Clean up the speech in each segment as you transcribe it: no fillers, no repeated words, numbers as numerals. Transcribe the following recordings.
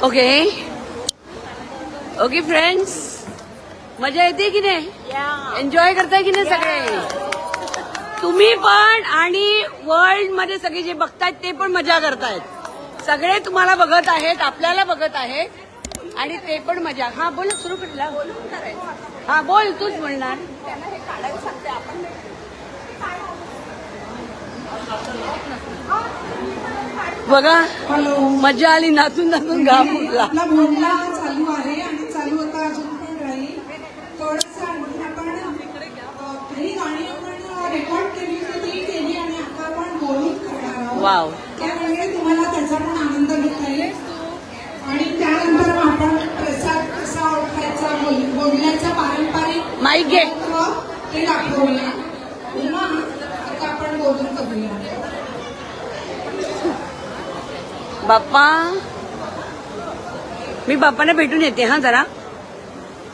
Okay okay friends, मजा येते की नाही? एन्जॉय करताय की नाही सगळे? तुम्ही पण आणि वर्ल्ड मध्ये सगळे जे बघतायत ते पण मजा करतायत. सगळे तुम्हाला बघत आहेत, आपल्याला बघत आहेत आणि ते पण मजा. हा बोल, सुरू केला. हा बोल, तूच बोलणार. बघा मजा आली, नाचून नाचून घाम फुटला. आपला बोलला चालू आहे आणि चालू होता अजून पण राहील. थोडंसं आणखी आपण काही गाणी आपण रेकॉर्ड केली होती ती केली आणि आता आपण बोलून करणार आहोत. वाव. त्यामुळे तुम्हाला त्याचा पण आनंद घेता येईल आणि त्यानंतर आपण प्रसाद कसा ओळखायचा, बोलण्याचा पारंपरिक माईक घे ते दाखवूया. आता आपण बोलून करूया. बाप्पा, मी बाप्पांना भेटून येते. हा जरा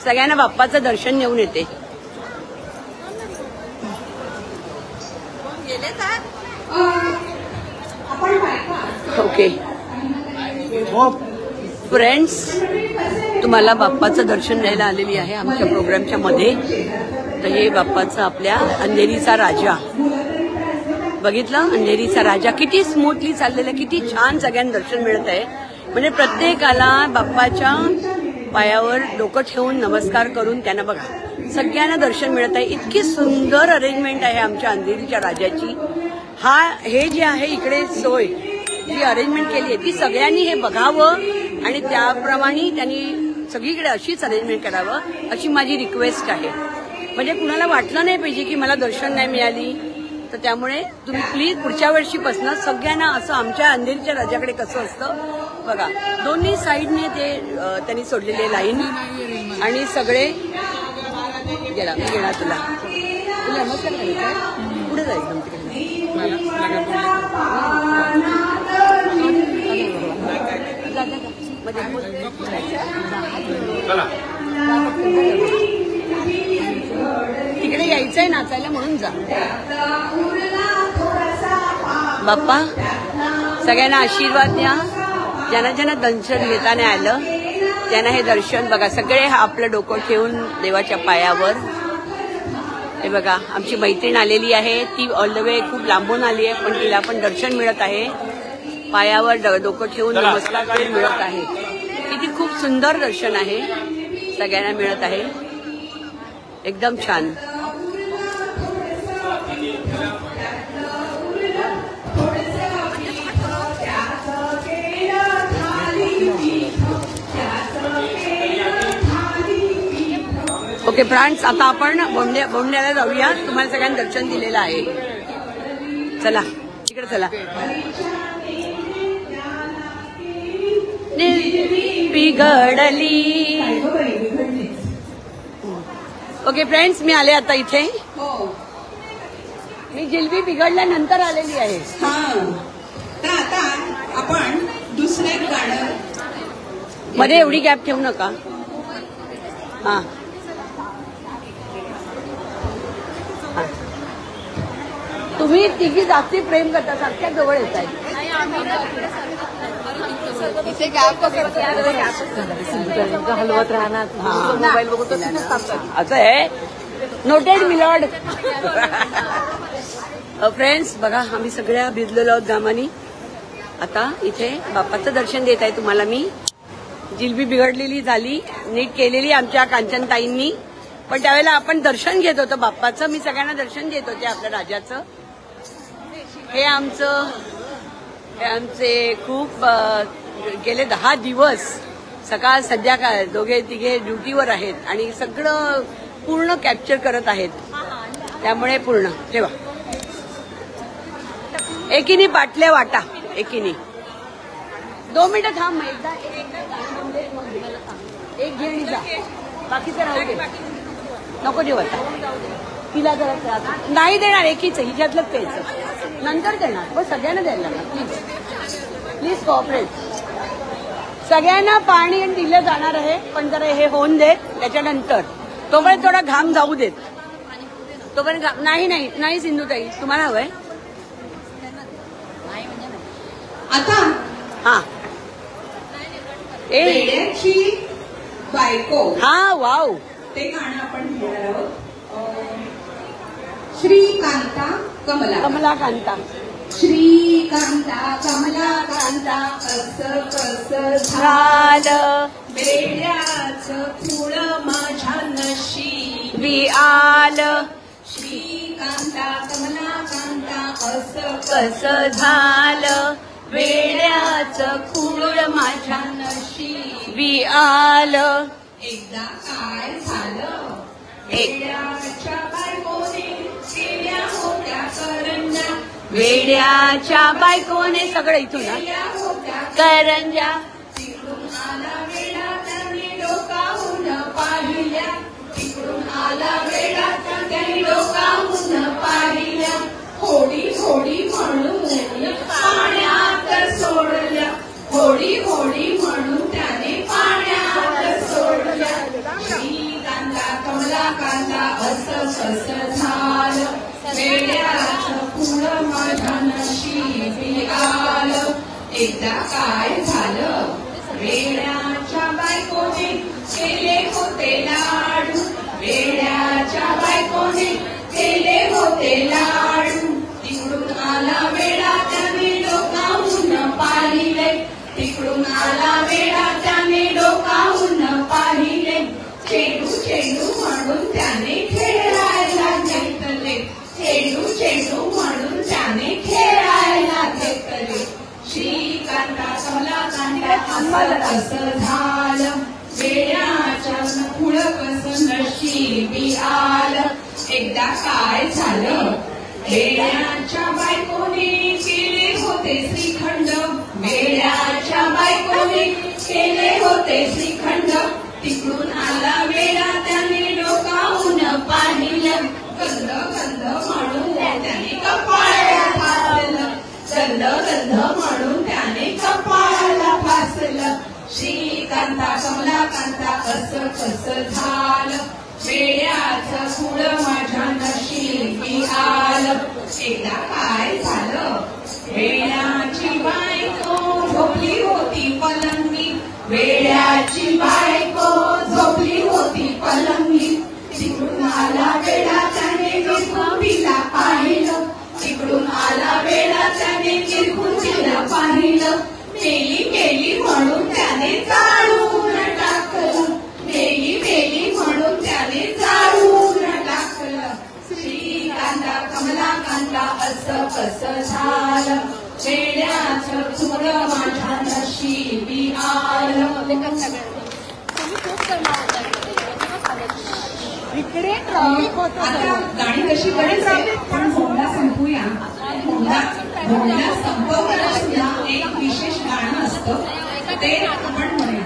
सगळ्यांना बाप्पाचं दर्शन घेऊन येते. ओके फ्रेंड्स, तुम्हाला बाप्पाचं दर्शन द्यायला आलेली आहे आमच्या प्रोग्रामच्या मध्ये. तर हे बाप्पाचं आपल्या अंधेरीचा राजा, बघितलं अंधेरीचा राजा किती स्मूथली चाललेलं, किती छान सगळ्यांना दर्शन मिळत आहे. म्हणजे प्रत्येकाला बाप्पाच्या पायावर डोकं ठेवून नमस्कार करून त्यांना बघा सगळ्यांना दर्शन मिळत आहे. इतकी सुंदर अरेंजमेंट आहे आमच्या अंधेरीच्या राजाची. हे जे आहे इकडे सोय जी अरेंजमेंट केली आहे ती सगळ्यांनी हे बघावं आणि त्याप्रमाणे त्यांनी सगळीकडे अशीच अरेंजमेंट करावं अशी माझी रिक्वेस्ट आहे. म्हणजे कुणाला वाटलं नाही पाहिजे की मला दर्शन नाही मिळाली. तर त्यामुळे तुम्ही प्लीज पुढच्या वर्षीपासून सगळ्यांना असं आमच्या अंधेरीच्या राजाकडे कसं असतं बघा, दोन्ही साईडने ते त्यांनी सोडलेले लाईन आणि सगळे गेला. मी गेला तुला नमस्कार करायचं, पुढे जायचं तिकडे. तिकडे यायचंय नाचायला म्हणून जा. बाप्पा सगळ्यांना आशीर्वाद द्या. ज्यांना ज्यांना दर्शन घेता नाही आलं त्यांना हे दर्शन बघा. सगळे आपलं डोकं ठेवून देवाच्या पायावर. हे बघा आमची मैत्रीण आलेली आहे, ती ऑल द वे खूप लांबून आली आहे पण तिला पण दर्शन मिळत आहे. पायावर डोकं ठेवून नमस्कार मिळत आहे. किती खूप सुंदर दर्शन आहे, सगळ्यांना मिळत आहे. एकदम छान. ओके फ्रेंड्स, आता आपण बोंड्याला जाऊया. तुम्हाला सगळ्यांना दर्शन दिलेलं आहे. चला तिकडे चला. बिघडली. ओके फ्रेंड्स, मी आले आता इथे. मी जिलबी बिघडल्यानंतर आलेली आहे. तर आता आपण दुसरे गाणं मध्ये एवढी गॅप ठेवू नका. हा तुम्ही तिघी जास्ती प्रेम करता, सारख्या जवळ येत आहे. हलवत राहणार, मोबाईल बघतो असं आहे. Noted milord. फ्रेंड्स बघा, आम्ही सगळ्या भिजलेलो आहोत घामानी. आता इथे बाप्पाचं दर्शन देत आहे तुम्हाला मी. जिलबी बिघडलेली झाली, नीट केलेली आमच्या कांचनताईंनी, पण त्यावेळेला आपण दर्शन घेत होतो बाप्पाचं. मी सगळ्यांना दर्शन देत होते आपल्या राजाचं. हे आमचे खूप गेले 10 दिवस सकाळ संध्याकाळ दोघे तिघे ड्युटीवर आहेत आणि सगळं पूर्ण कॅप्चर करत आहेत. त्यामुळे पूर्ण ठेवा. एकीने बाटल्या वाटा, एकीने 2 मिनिटं थांब. एकदा एक घे आणि जा, बाकीचं राहू दे. नको देऊ आता तिला. जरा नाही देणार, एकीच हिच्यातलंच प्यायचं, नंतर देणार. पण सगळ्यांना द्यायला लागणार. Please please cooperate. सगळ्यांना पाणी दिलं जाणार आहे पण जरा हे होऊन देत. त्याच्यानंतर तोपर्यंत थोडा घाम जाऊ देत. तोपर्यंत नाही नाही नाही सिंधुताई, तुम्हाला हवंय आता हा वेड्याची बायको हा वाव. ते गाणं आपण घेणार आहोत. श्रीकांता कमलाकांता. श्रीकांता कमलाकांता असं कसं झालं वेड्याचं फूळ माझ्या नशिबी आलं. श्रीकांता कमलाकांता असं कसं झालं वेड्याचं खूळ माझ्या नशिबी आलं. एकदा काय झालं वेड्याच्या बायकोने केल्या होत्या करंजा वेड्याच्या बायकोने सगळं इथून ना केल्या होत्या करंजा. तिकडून आला वेडा त्याने डोकावून पाहिल्या तिकडून आला वेडा त्याने डोकावून पाहिल्या होडी होडी म्हणून पाण्यात सोडल्या होडी होडी म्हणून त्याने पाण्यात सोडल्या. श्रीकांता कमलाकांता असं कसं झालं वेड्याचं फूळ माझ्या नशिबी आलं. एकदा काय झालं वेड्याच्या बायकोने केले होते लाडू वेड्याच्या बायकोने केले होते लाडू तिकडून आला वेडा त्याने डोकावून पाहिले तिकडून आला वेडा त्याने डोकावून पाहिले चेंडू चेंडू म्हणून त्याने खेळायला घेतले चेंडू चेंडू म्हणून त्याने खेळायला घेतले. श्रीकांता कमलाकांता कसं झालं वेड्याच्या फूळ कसं नशिबी आलं. एकदा काय झालं वेड्याच्या बायकोने केले होते श्रीखंड वेड्याच्या बायकोने केले होते श्रीखंड तिकडून आला वेडा त्याने डोकावून पाहिलं गंध गंध म्हणून त्याने कपाळाला फासलं गंध गंध म्हणून त्याने कपाळाला फासलं. श्रीकांता कमलाकांता असं कसं झालं वेड्याचं फूळ माझ्या नशिबी आलं. एकदा काय झालं वेड्याची बायको झोपली होती पलंगी वेड्याची बायको झोपली होती पलंगी तिकडून आला वेडा त्याने निरखून तिला पाहिलं तिकडून आला वेडा त्याने निरखून तिला पाहिलं मेली मेली म्हणून त्याने जाळून टाकलं मेली मेली म्हणून त्याने जाळून टाकलं. श्रीकांता कमलाकांता असं कसं झालं वेड्याचं फूळ माझ्या नशिबी आलं. आता गाणी कशी बरेच आहे पण भोंडा संपूया. भोंडा संपवताना सुद्धा एक विशेष गाणं असतं ते आपण म्हणूया.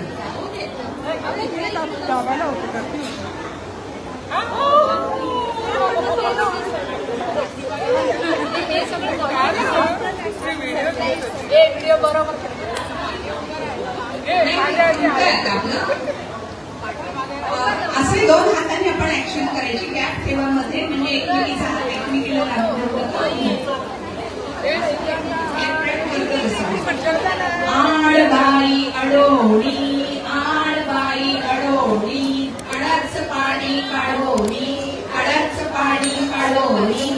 असे दोन हाताने आपण ऍक्शन करायची गॅप ठेवामध्ये म्हणजे एकमेकीला आळबाई अडोणी आळबाई अडोणी अडाच पाणी काढोनी अडाच पाणी काढोनी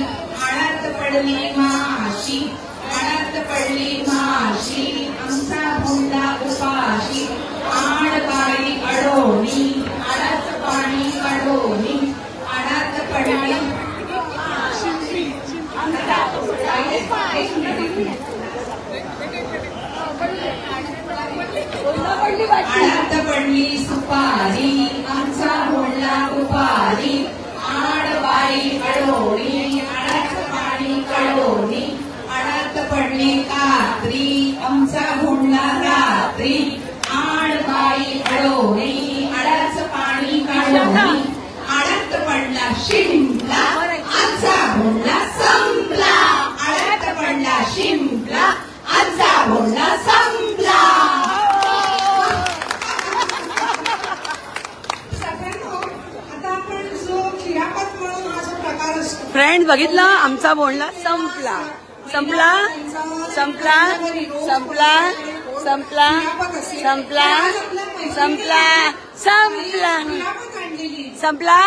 आळात पडली माशी आळात पडली माशी आमचा भोंडा उपाशी आळबाई अडोणी आळात पाणी काढोनी आळात पडली आळात पडली सुपारी आमचा भोंडा उपारी आळबाई अडोणी आळात पाणी काढोनी आळात पडली कात्री आमचा भोंडा रात्री आळबाई अडोणी आळाच पाणी काढोनी आळात पडला शिंपला आमचा भोंडा संपला आळात पडला शिंपला आमचा भोंडा संपला. फ्रेंड बघितला आमचा बोलणं संपला संपला संपला संपला संपला संपला संपला संपला संपला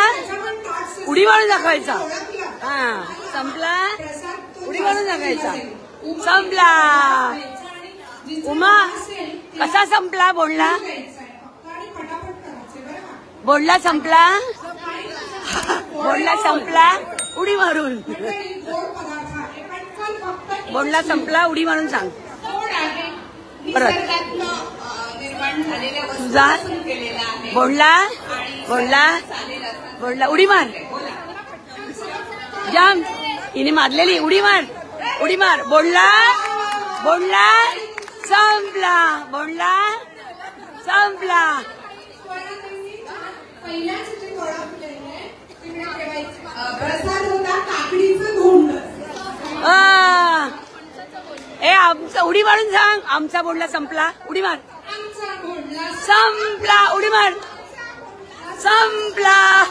उडी मारून दाखवायचा. हा संपला उडी मारून दाखवायचा. संपला. उमा कसा संपला बोलला बोलला संपला बोलला संपला उडी मारून बोलला संपला उडी मारून सांग परत तुझा बोलला बोलला बोलला उडी मार जाम हिने मारलेली उडी मार बोलला बोलला संपला बोलला संपला. ए आमचा उडी मारून सांग. आमचा बोलला संपला उडी मार संपला उडी मार संपला.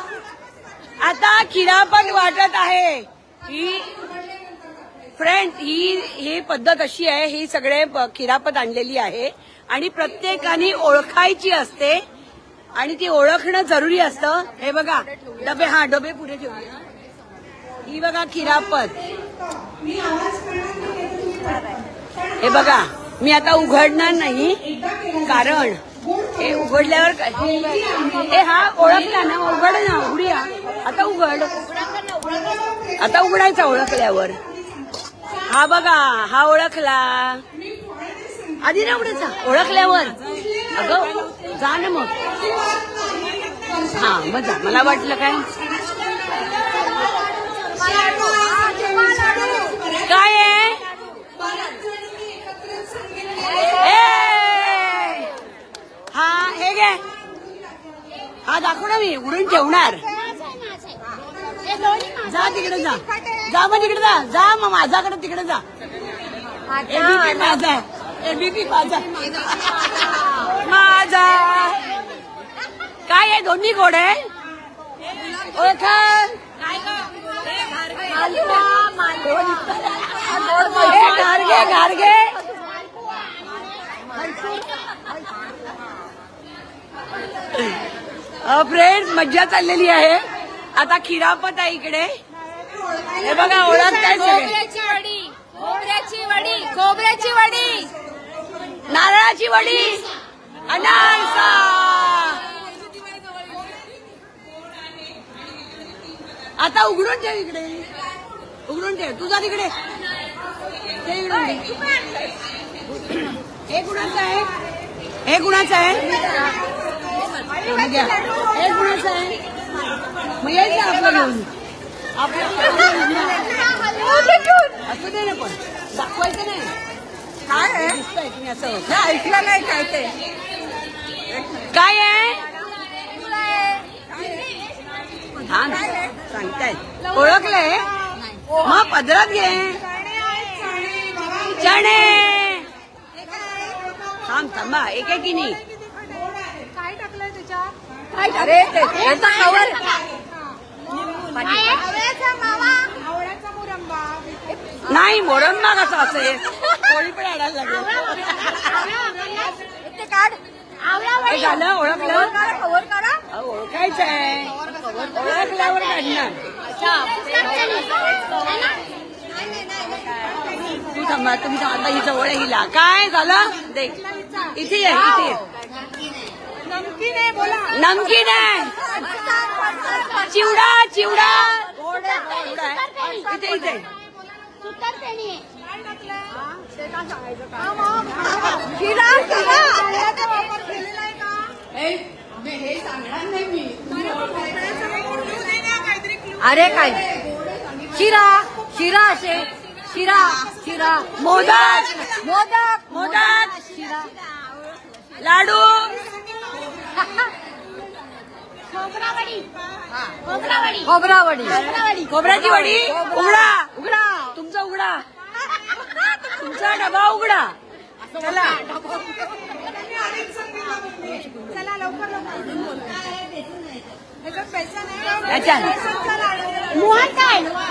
आता खिरापत वाटत आहे. ही फ्रेंड ही पद्धत अशी आहे. ही सगळे खिरापत आणलेली आहे आणि प्रत्येकाने ओळखायची असते आणि ती ओळखणं जरुरी असतं. हे बघा डबे डबे पुढे ठेवूया. ही बघा खिरापत. हे बघा मी आता उघडणार नाही कारण हे उघडल्यावर हे हा ओळखला ना उघड ना उघडूया. आता उघड आता उघडायचा ओळखल्यावर. हा बघा हा ओळखला आधी ना उघडायचा ओळखल्यावर. अगं जा ना मग. हा मग जा. मला वाटलं काय काय आहे. हा हे घे. हा दाखव ना मी उघडून ठेवणार. जा तिकडे जा जा मग तिकडे जा मग माझ्याकडे तिकडे जा. एबीपी माझा एबीपी माझा माझा काय आहे. दोन्ही गोड आहे. ओळखा घारगे घारगे. फ्रेंड्स मज्जा चाललेली आहे. आता खिरापत आहे इकडे. हे बघा ओळखताय सगळे. खोबऱ्याची वडी नारळाची वडी अनारसा. आता उघडून ठेव इकडे. उघडून ठेव तुझा तिकडे. हे कुणाचं आहे. हे कुणाचं आहे. हे कुणाचं आहे. मग यायचं आपलं घेऊन. असं दे ना पण दाखवायचं नाही. काय आहे दिसतंय तुम्ही असं ऐकलं नाही काय ते काय आहे. हा सांगतायत ओळखलंय मग पदरात घे. चणे थांब थांबा एक आहे की नाही. काय टाकलंय त्याच्यात. काय अरे त्याचा कवर आवळ्याचा मुरंबा. नाही मोरंबा कसा असेल. कोळी पण आणायला लागलं. ते काढ. काय झालं ओळखलं. कवर काढा. ओळखायचं आहे. ओळखल्यावर काढणार. तू थांबा तुमच्या आता ही जवळ हिला काय झालं देख इथे आहे इथे. नमकीन आहे बोला. नमकीन आहे. चिवडा चिवडा चिवडा आहे इथे इथे. अरे काय शिरा शिरा असे शिरा शिरा मोदक मोदक मोदक शिरा लाडू खोबरावडी खोबऱ्याची वडी. उघडा उघडा तुमचा उघडा. तुमचा डबा उघडा. चला चला लवकर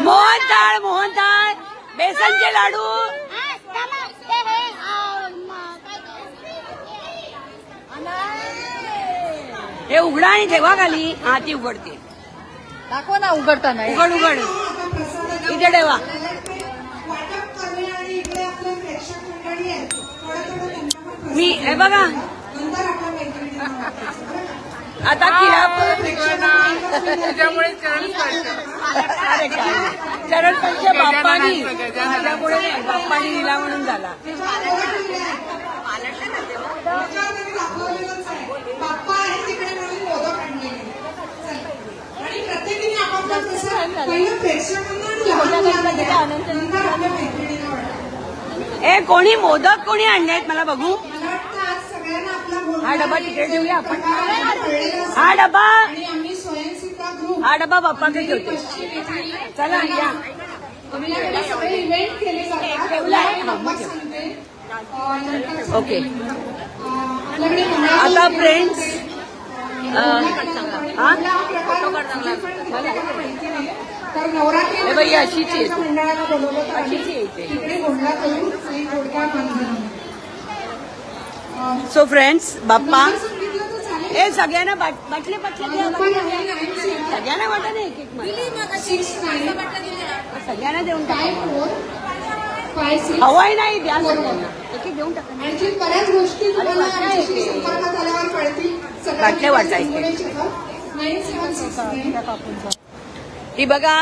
मोहनथाळ मोहनथाळ बेसनचे लाडू. ते उघडा आणि ठेवा खाली. हा ती उघडते. दाखव ना उघडताना. उघड उघड इथे ठेवा. वाटप करूया आणि इकडे आपले प्रेक्षक मंडळी आहेत थोडं थोडं त्यांना पण मी हे बघा नंतर आपल्या मैत्रिणींना आता खिरापत त्याच्यामुळे चरण चरण पंच बाप्पानी माझ्यामुळे बाप्पानी दिला म्हणून झाला. दाखवलेलंच आहे. बाप्पा आहे तिकडे म्हणून मोदक आणलेले. आणि प्रत्येकीने आपापलं कसं पहिलं प्रेक्षकांना आणि लहान मुलांना द्या. नंतर आपल्या मैत्रिणींना वाटतं. ए कोणी मोदक कोणी आणलेत मला बघू. मला वाटतं आज सगळ्यांना आपला गोड हा डबा तिकडे ठेवूया आपण. कळलेला असेल. हा डबा आणि आम्ही स्वयंसेवा ग्रुप हा डबा बाप्पाकडे ठेवते. चला या. आपल्याकडे सगळे इव्हेंट केले जातात. ठेवलाय. बाप्पा सांगते. ओके आपल्याकडे आता फ्रेंड्स तर नवरात्री हे बाई अशीच आहे. मंडळाला बोलवलं तर आम्ही अशीच आहे. तिकडे गोंडा करून आणि गोडका बांधून सो फ्रेंड्स बाप्पा सांगितलं तर चालेल. ए सगळ्यांना बाटले द्या. पण आहे 9 सगळ्यांना वाटा नाही एक एक मध्ये. 6 9 सगळ्यांना देऊन टाका. 5 4 5 6 हवाई नाही द्या सगळ्यांना एक एक देऊन टाका. आणखी बऱ्याच गोष्टी तुम्हाला आमच्याशी संपर्कात आल्यावर कळतील. बाटल्या वाटायचे. 976 ही बघा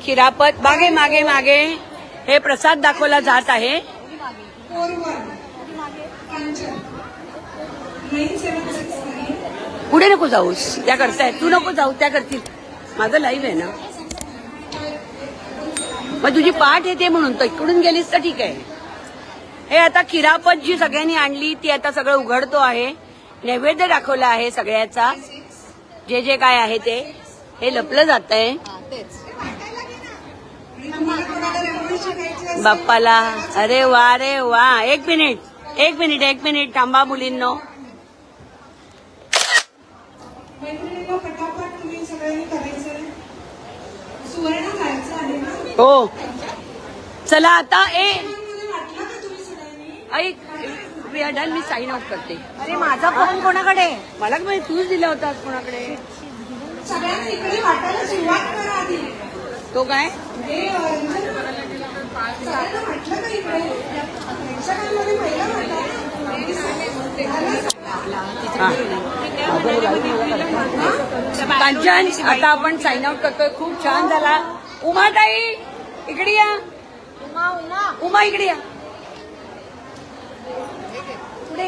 खिरापत मागे मागे मागे हे प्रसाद दाखवला जात आहे. 976 पुढे नको जाऊस त्या करतायत. तू नको जाऊ त्या करतील. माझं लाईव्ह आहे ना. मग तुझी पाठ येते म्हणून तर इकडून गेलीस तर ठीक आहे. हे आता खिरापत जी सगळ्यांनी आणली ती आता सगळं उघडतो आहे. नैवेद्य दाखवला आहे सगळ्याचा. जे जे काय आहे ते हे लपलं जात आहे बाप्पाला. अरे वा. एक मिनिट थांबा मुलींनो. मैत्रिणींना पटापट तुम्ही सगळ्यांनी करायचं. सुवर्ण जायचं आहे ना. हो चला आता मध्ये वाटलं का तुम्ही सगळ्यांनी. ऐक वी आर डन. मी साइन आउट करते. अरे माझा फोन कोणाकडे? मला तूच दिला होतास कोणाकडे. सगळ्यांनी इकडे वाटायला सुरुवात करा आधी. तो काय हे सगळ्यांना वाटलं का इकडे प्रेक्षकांमध्ये पहिलं वाटलं. कांचन आता आपण साइन आउट करतोय. खूप छान झाला. उमाताई इकडे या. उमा इकडे या.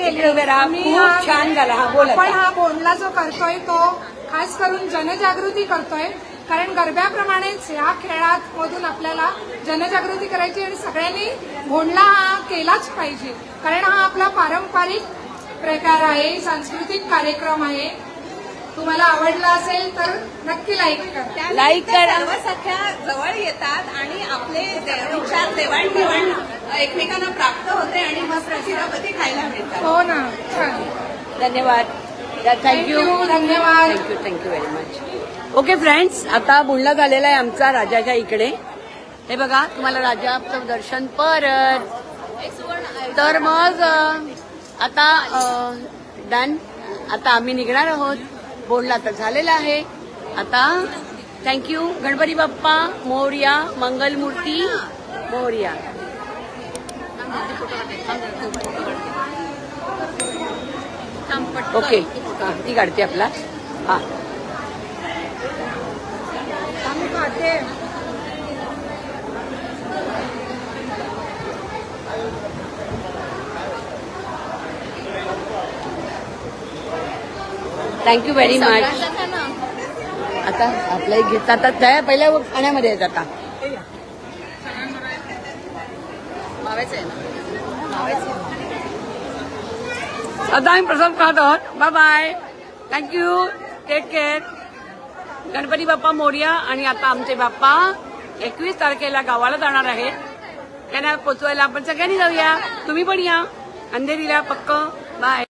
इकडे उभे राहा. खूप छान झाला. हा बोल. आपण हा बोंडला जो करतोय तो खास करून जनजागृती करतोय. कारण गरब्याप्रमाणेच या खेळात मधून आपल्याला जनजागृती करायची आणि सगळ्यांनी बोंडला हा केलाच पाहिजे. कारण हा आपला पारंपरिक प्रकार आहे, सांस्कृतिक कार्यक्रम आहे. तुम्हाला आवडला असेल तर नक्की लाईक करा. लाईक करा. सर्व सख्या जवळ येतात आणि आपले विचार देवाणघेवाण एकमेकांना प्राप्त होते आणि मस्त खिरापती खायला मिळतात. हो ना. छान. धन्यवाद. थँक्यू. धन्यवाद. Thank you very much. Okay friends आता बोलणं झालेलं आहे आमचा राजाच्या इकडे. हे बघा तुम्हाला राजाचं दर्शन परत. तर मग आता डन. आता आम्ही निघणार आहोत. बोलला तर झालेला आहे. आता थँक्यू. गणपती बाप्पा मोरया. मंगलमूर्ती मोरया. ओके ती काढते आपला. हा आम्ही खाते. Thank you very much. आता आपला एक घेतला आता त्या पहिल्या पाण्यामध्ये येत आता. आता आम्ही प्रसाद खात आहोत. Bye bye. Thank you. Take care. Ganpati Bappa Morya. आणि आता आमचे बाप्पा 21 तारखेला गावाला जाणार आहेत. त्यांना पोचवायला आपण सगळ्यांनी जाऊया. तुम्ही पण या अंधेरीला पक्क. बाय.